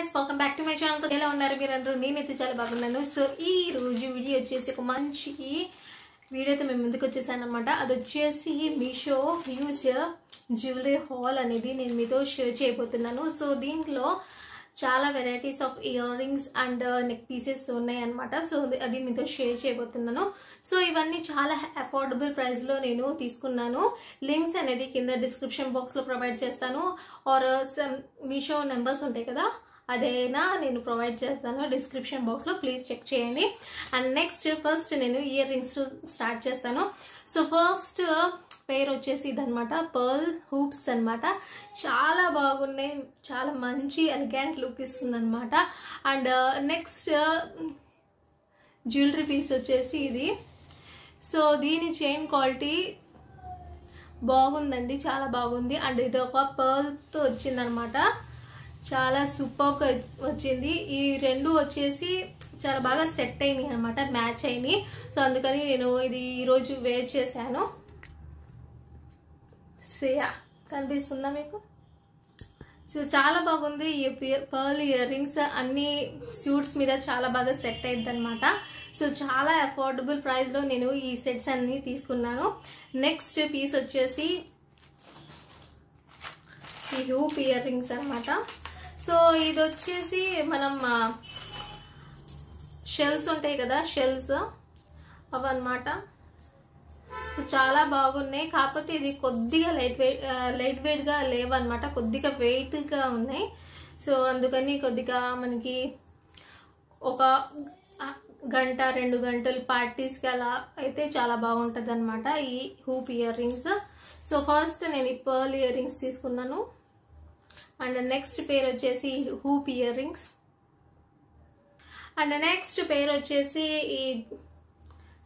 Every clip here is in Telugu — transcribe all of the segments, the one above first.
guys, welcome back to my channel. ఎలా ఉన్నారు మీరందరూ? నేనైతే చాలా బాగున్నాను. సో ఈ రోజు వీడియో వచ్చేసి ఒక మంచి వీడియోతో మేము ముందుకు వచ్చేసాను అన్నమాట. అది వచ్చేసి మీషో హ్యూజ్ జ్యువెలరీ హాల్ అనేది నేను మీతో షేర్ చేయబోతున్నాను. సో దీంట్లో చాలా varieties of ear rings and neck pieces ఉన్నాయి అన్నమాట. సో అది మీతో షేర్ చేయబోతున్నాను. సో ఇవన్నీ చాలా అఫోర్డబుల్ ప్రైస్ లో నేను తీసుకున్నాను. లింక్స్ అనేది కింద డిస్క్రిప్షన్ బాక్స్ లో ప్రొవైడ్ చేస్తాను. ఆర్ మీషో నెంబర్స్ ఉంటాయి కదా, అదైనా నేను ప్రొవైడ్ చేస్తాను డిస్క్రిప్షన్ బాక్స్ లో, ప్లీజ్ చెక్ చేయండి. అండ్ నెక్స్ట్ ఫస్ట్ నేను ఇయర్ రింగ్స్ స్టార్ట్ చేస్తాను. సో ఫస్ట్ పేరు వచ్చేసి ఇదనమాట, పర్ల్ హూప్స్ అనమాట. చాలా బాగున్నాయి, చాలా మంచి ఎలిగెంట్ లుక్ ఇస్తుంది అనమాట. అండ్ నెక్స్ట్ జ్యువెలరీ పీస్ వచ్చేసి ఇది. సో దీని చైన్ క్వాలిటీ బాగుందండి, చాలా బాగుంది. అండ్ ఇది ఒక పర్ల్తో వచ్చిందనమాట, చాలా సూపర్గా వచ్చింది. ఈ రెండు వచ్చేసి చాలా బాగా సెట్ అయినాయి అనమాట, మ్యాచ్ అయినాయి. సో అందుకని నేను ఇది ఈరోజు వేర్ చేశాను. సో యా, కనిపిస్తుందా మీకు? సో చాలా బాగుంది. ఈ పర్ల్ ఇయర్ రింగ్స్ అన్ని సూట్స్ మీద చాలా బాగా సెట్ అయింది అనమాట. సో చాలా అఫోర్డబుల్ ప్రైస్ లో నేను ఈ సెట్స్ అన్ని తీసుకున్నాను. నెక్స్ట్ పీస్ వచ్చేసి ఈ హూప్ ఇయర్ రింగ్స్ అనమాట. సో ఇది వచ్చేసి మనం షెల్స్ ఉంటాయి కదా, షెల్స్ అవన్నమాట. సో చాలా బాగున్నాయి, కాకపోతే ఇది కొద్దిగా లైట్ వెయిట్ గా లేవన్నమాట, కొద్దిగా వెయిట్ గా ఉన్నాయి. సో అందుకని కొద్దిగా మనకి ఒక గంట 2 గంటలు పార్టీస్ కి అలా అయితే చాలా బాగుంటది అనమాట ఈ hoop ear rings. So first నేను ఈ పర్ల్ ఇయర్ రింగ్స్ తీసుకున్నాను. అండ్ నెక్స్ట్ పేరు వచ్చేసి hoop ear rings. And next పేరు వచ్చేసి ఈ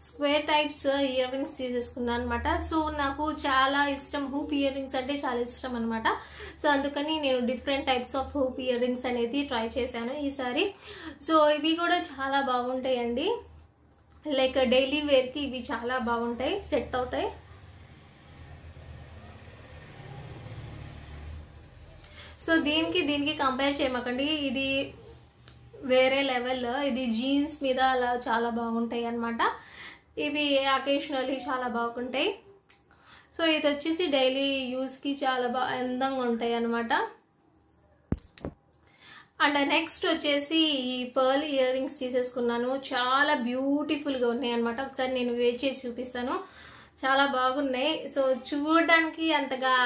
స్క్వేర్ టైప్స్ ఇయర్ రింగ్స్ తీసేసుకున్నాను అనమాట. సో నాకు చాలా ఇష్టం, హూప్ ఇయర్ రింగ్స్ అంటే చాలా ఇష్టం అనమాట. సో అందుకని నేను different types of hoop ear rings అనేది ట్రై చేశాను ఈసారి. సో ఇవి కూడా చాలా బాగుంటాయండి, లైక్ డైలీ వేర్ కి ఇవి చాలా బాగుంటాయి, సెట్ అవుతాయి. సో దీనికి కంపేర్ చేయమాకండి, ఇది వేరే లెవెల్. ఇది జీన్స్ మీద అలా చాలా బాగుంటాయి అన్నమాట. ఇవి అకేషనల్లీ చాలా బాగుంటాయి. సో ఇది వచ్చేసి డైలీ యూస్ కి చాలా అందంగా ఉంటాయి అన్నమాట. అండ్ నెక్స్ట్ వచ్చేసి ఈ పర్ల్ ఇయర్ రింగ్స్ తీసేసుకున్నాను. చాలా బ్యూటిఫుల్ గా ఉన్నాయి అనమాట. ఒకసారి నేను వేర్ చేసి చూపిస్తాను, చాలా బాగున్నాయి. సో చూడడానికి అంతగా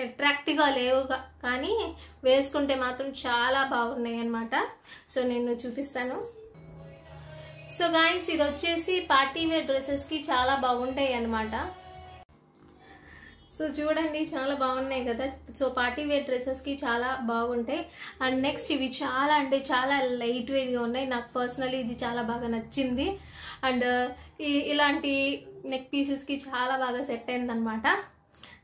అట్రాక్టివ్ గా లేవు, కానీ వేసుకుంటే మాత్రం చాలా బాగున్నాయి అనమాట. సో నేను చూపిస్తాను. సో గైస్, ఇది వచ్చేసి పార్టీ వేర్ డ్రెస్సెస్ కి చాలా బాగుంటాయి అనమాట. సో చూడండి, చాలా బాగున్నాయి కదా. సో పార్టీ వేర్ డ్రెస్సెస్ కి చాలా బాగుంటాయి. అండ్ నెక్స్ట్ ఇవి చాలా అంటే చాలా లైట్ వెయిట్ గా ఉన్నాయి. నాకు పర్సనలీ ఇది చాలా బాగా నచ్చింది. అండ్ ఇలాంటి నెక్ పీసెస్ కి చాలా బాగా సెట్ అయింది అనమాట.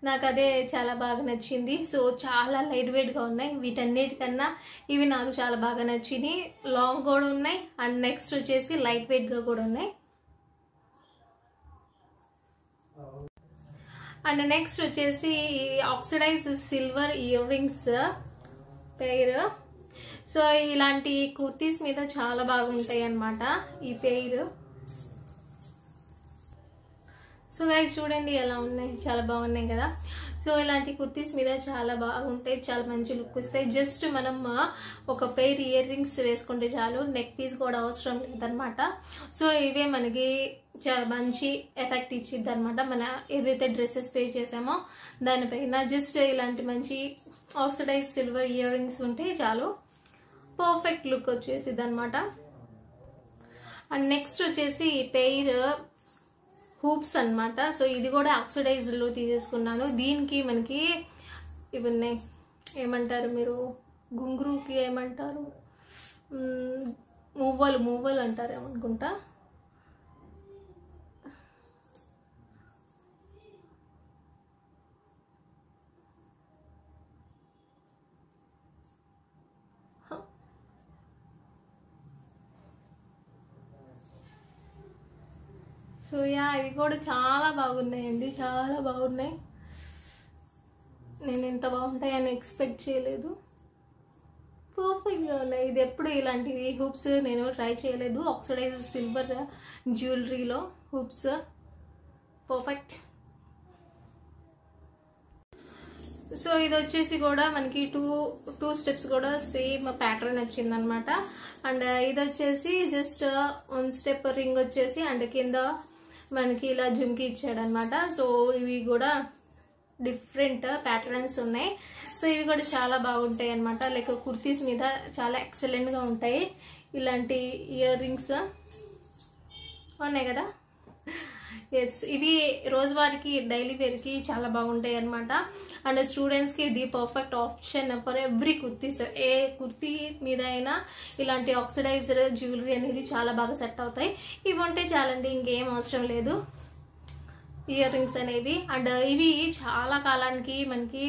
నాకు అదే చాలా బాగా నచ్చింది. సో చాలా లైట్ వెయిట్ గా ఉన్నాయి. వీటన్నిటికన్నా ఇవి నాకు చాలా బాగా నచ్చినాయి. లాంగ్ కూడా ఉన్నాయి. అండ్ నెక్స్ట్ వచ్చేసి లైట్ వెయిట్ గా కూడా ఉన్నాయి. అండ్ నెక్స్ట్ వచ్చేసి ఆక్సిడైజ్ సిల్వర్ ఇయర్ రింగ్స్ పేరు. సో ఇలాంటి కుర్తీస్ మీద చాలా బాగుంటాయి అన్నమాట ఈ పేరు. సో గైస్ చూడండి ఎలా ఉన్నాయి, చాలా బాగున్నాయి కదా. సో ఇలాంటి కుర్తీస్ మీద చాలా బాగుంటాయి, చాలా మంచి లుక్ ఇస్తాయి. జస్ట్ మనం ఒక పెయిర్ ఇయర్ రింగ్స్ వేసుకుంటే చాలు, నెక్ పీస్ కూడా అవసరం లేదనమాట. సో ఇవే మనకి చాలా మంచి ఎఫెక్ట్ ఇచ్చిద్ది అనమాట. మన ఏదైతే డ్రెస్సెస్ పే చేసామో దానిపైన జస్ట్ ఇలాంటి మంచి ఆక్సిడైజ్ సిల్వర్ ఇయర్ రింగ్స్ ఉంటే చాలు, పర్ఫెక్ట్ లుక్ వచ్చేసిద్ది అనమాట. అండ్ నెక్స్ట్ వచ్చేసి ఈ పెయిర్ హూప్స్ అనమాట. సో ఇది కూడా ఆక్సిడైజ్డ్ లో తీసేసుకున్నాను. దీనికి మనకి ఇవన్నీ ఏమంటారు మీరు, గుంగురుకి ఏమంటారు, మువ్వలు అంటారు ఏమనుకుంటా. సో యా, ఇవి కూడా చాలా బాగున్నాయండి, చాలా బాగున్నాయి. నేను ఇంత బాగుంటాయని ఎక్స్పెక్ట్ చేయలేదు. పర్ఫెక్ట్గా ఉన్నాయి. ఇది ఎప్పుడు ఇలాంటివి హూప్స్ నేను ట్రై చేయలేదు. ఆక్సిడైజ్ సిల్వర్ జ్యువెలరీలో హూప్స్ పర్ఫెక్ట్. సో ఇది వచ్చేసి కూడా మనకి టూ స్టెప్స్ కూడా సేమ్ ప్యాటర్న్ వచ్చిందనమాట. అండ్ ఇది వచ్చేసి జస్ట్ 1 స్టెప్ రింగ్ వచ్చేసి అండ్ కింద మనకి ఇలా జుమ్కి ఇచ్చాడనమాట. సో ఇవి కూడా డిఫరెంట్ ప్యాటర్న్స్ ఉన్నాయి. సో ఇవి కూడా చాలా బాగుంటాయి అనమాట. లైక్ కుర్తీస్ మీద చాలా ఎక్సలెంట్గా ఉంటాయి. ఇలాంటి ఇయర్ రింగ్స్ ఉన్నాయి కదా. ఎస్, ఇవి రోజువారికి డైలీ వేర్కి చాలా బాగుంటాయి అనమాట. అండ్ స్టూడెంట్స్కి ఇది perfect option for every kurtis. ఏ కుర్తీ మీద అయినా ఇలాంటి ఆక్సిడైజ్డ్ జ్యువెలరీ అనేది చాలా బాగా సెట్ అవుతాయి. ఇవి ఉంటే చాలండి, ఇంకేం అవసరం లేదు ఇయర్ రింగ్స్ అనేవి. అండ్ ఇవి చాలా కాలానికి మనకి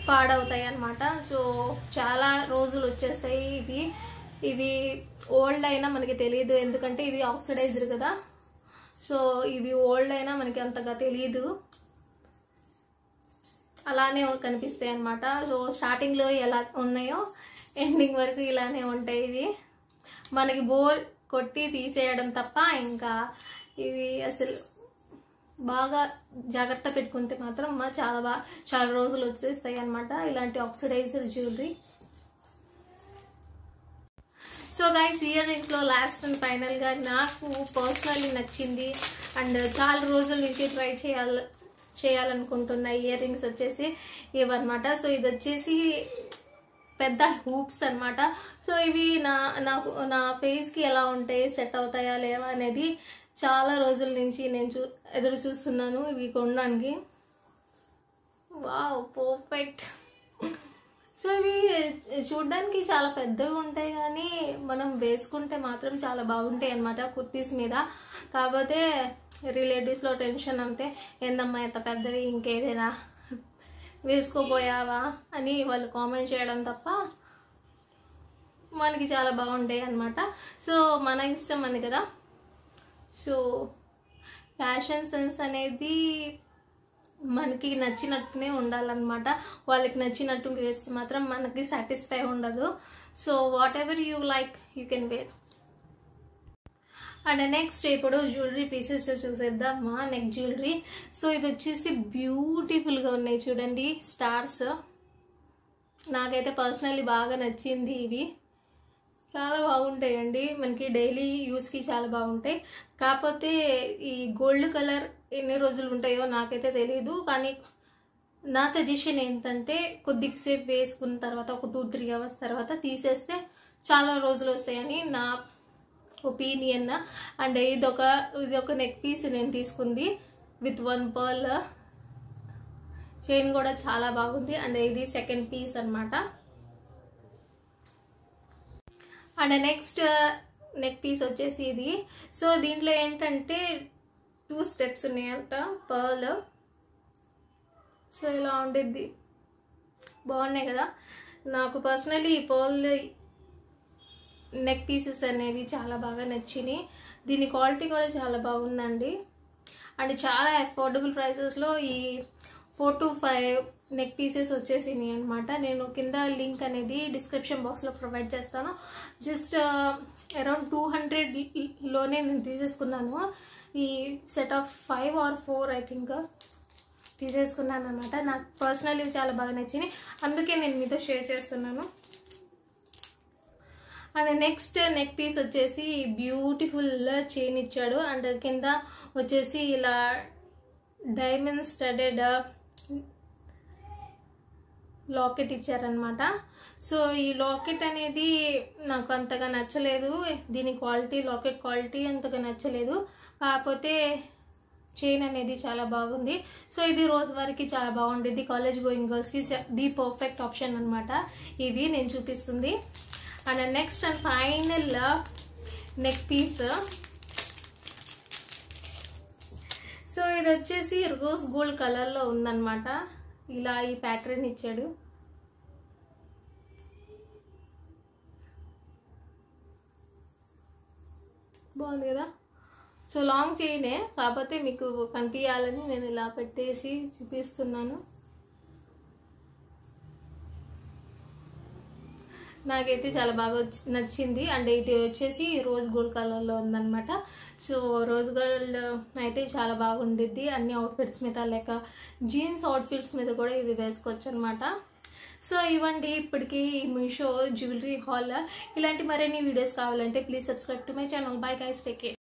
పాడవుతాయి అన్నమాట. సో చాలా రోజులు వచ్చేస్తాయి. ఇవి ఓల్డ్ అయినా మనకి తెలియదు, ఎందుకంటే ఇవి ఆక్సిడైజ్డ్ కదా. సో ఇవి ఓల్డ్ అయినా మనకి అంతగా తెలియదు, అలానే కనిపిస్తాయి అన్నమాట. సో స్టార్టింగ్లో ఎలా ఉన్నాయో ఎండింగ్ వరకు ఇలానే ఉంటాయి. ఇవి మనకి బోర్ కొట్టి తీసేయడం తప్ప ఇంకా ఇవి అసలు బాగా జాగ్రత్త పెట్టుకుంటే మాత్రం చాలా రోజులు వచ్చేస్తాయి అన్నమాట ఇలాంటి oxidized jewellery. So guys, ear రింగ్స్లో లాస్ట్ అండ్ ఫైనల్గా నాకు పర్సనల్లీ నచ్చింది అండ్ చాలా రోజుల నుంచి ట్రై చేయాలనుకుంటున్న ఇయర్ రింగ్స్ వచ్చేసి ఇవన్నమాట. సో ఇది వచ్చేసి పెద్ద హూప్స్ అన్నమాట. సో ఇవి నా ఫేస్కి ఎలా ఉంటాయి, సెట్ అవుతాయా లేవా అనేది చాలా రోజుల నుంచి నేను ఎదురు చూస్తున్నాను ఇవి కొనడానికి. Wow, perfect. సో ఇవి చూడ్డానికి చాలా పెద్దగా ఉంటాయి, కానీ మనం వేసుకుంటే మాత్రం చాలా బాగుంటాయి అన్నమాట కుర్తీస్ మీద. కాకపోతే రిలేటివ్స్లో టెన్షన్ అంతే, ఏందమ్మా ఎంత పెద్దవి, ఇంకేదైనా వేసుకోపోయావా అని వాళ్ళు కామెంట్ చేయడం తప్ప మనకి చాలా బాగుంటాయి అన్నమాట. సో మన ఇష్టం అని కదా. సో ఫ్యాషన్ సెన్స్ అనేది మనకి నచ్చినట్టునే ఉండాలన్నమాట. వాళ్ళకి నచ్చినట్టు వేస్తే మాత్రం మనకి సాటిస్ఫై ఉండదు. So what ever you like you can wear. And next ఇప్పుడు జ్యువెలరీ పీసెస్ చూసేద్దామా. Neck jewellery. సో ఇది వచ్చేసి బ్యూటిఫుల్గా ఉన్నాయి చూడండి, స్టార్స్. నాకైతే పర్సనల్లీ బాగా నచ్చింది. ఇవి చాలా బాగుంటాయండి, మనకి డైలీ యూస్కి చాలా బాగుంటాయి. కాకపోతే ఈ గోల్డ్ కలర్ ఎన్ని రోజులు ఉంటాయో నాకైతే తెలియదు, కానీ నా సజెషన్ ఏంటంటే కొద్దిసేపు వేసుకున్న తర్వాత ఒక 2-3 అవర్స్ తర్వాత తీసేస్తే చాలా రోజులు వస్తాయని నా ఒపీనియన్. అండ్ ఇది ఒక నెక్ పీస్ నేను తీసుకుంది విత్ 1 పర్ల్ చైన్ కూడా చాలా బాగుంది. అండ్ ఇది సెకండ్ పీస్ అన్నమాట. అండ్ నెక్స్ట్ నెక్ పీస్ వచ్చేసి ఇది. సో దీంట్లో ఏంటంటే 2 స్టెప్స్ ఉన్నాయంట, పర్ల్. సో ఇలా ఉండిద్ది, బాగున్నాయి కదా. నాకు పర్సనలీ ఈ పర్ల్ నెక్ పీసెస్ అనేవి చాలా బాగా నచ్చినాయి. దీని క్వాలిటీ కూడా చాలా బాగుందండి. అండ్ చాలా అఫోర్డబుల్ ప్రైసెస్లో ఈ 4 to 5 నెక్ పీసెస్ వచ్చేసినాయి అనమాట. నేను కింద లింక్ అనేది డిస్క్రిప్షన్ బాక్స్లో ప్రొవైడ్ చేస్తాను. జస్ట్ అరౌండ్ 200లోనే నేను తీసేసుకున్నాను. ఈ set of 5 or 4 I think తీసేసుకున్నాను అనమాట. నాకు పర్సనల్లీ చాలా బాగా నచ్చినాయి, అందుకే నేను మీతో షేర్ చేస్తున్నాను. అండ్ నెక్స్ట్ నెక్ పీస్ వచ్చేసి బ్యూటిఫుల్ చైన్ ఇచ్చాడు. అండ్ కింద వచ్చేసి ఇలా డైమండ్ స్టడెడ్ లాకెట్ ఇచ్చారనమాట. సో ఈ లాకెట్ అనేది నాకు అంతగా నచ్చలేదు, దీని క్వాలిటీ, లాకెట్ క్వాలిటీ అంతగా నచ్చలేదు. కాకపోతే చైన్ అనేది చాలా బాగుంది. సో ఇది రోజువారికి చాలా బాగుండేది, కాలేజ్ గోయింగ్ గర్ల్స్కి ది పర్ఫెక్ట్ ఆప్షన్ అనమాట ఇవి నేను చూపిస్తుంది. And next and final neck piece. So ఇది వచ్చేసి రోజ్ గోల్డ్ కలర్లో ఉందన్నమాట. ఇలా ఈ ప్యాటర్న్ ఇచ్చాడు. బాగుంది కదా. సో లాంగ్ చైనే, కాకపోతే మీకు కనిపించాలని నేను ఇలా పెట్టేసి చూపిస్తున్నాను. నాకైతే చాలా బాగా నచ్చింది. అండ్ ఇది వచ్చేసి రోజ్ గోల్డ్ కలర్లో ఉందన్నమాట. సో రోజ్ గోల్డ్ అయితే చాలా బాగుండిద్ది అన్ని అవుట్ఫిట్స్ మీద, లేక జీన్స్ అవుట్ఫిట్స్ మీద కూడా ఇది వేసుకోవచ్చు అనమాట. సో ఇవ్వండి ఇప్పటికీ మీషో జ్యువెలరీ హాల్. ఇలాంటి మరిన్ని వీడియోస్ కావాలంటే please subscribe to my channel. Bye guys, take care.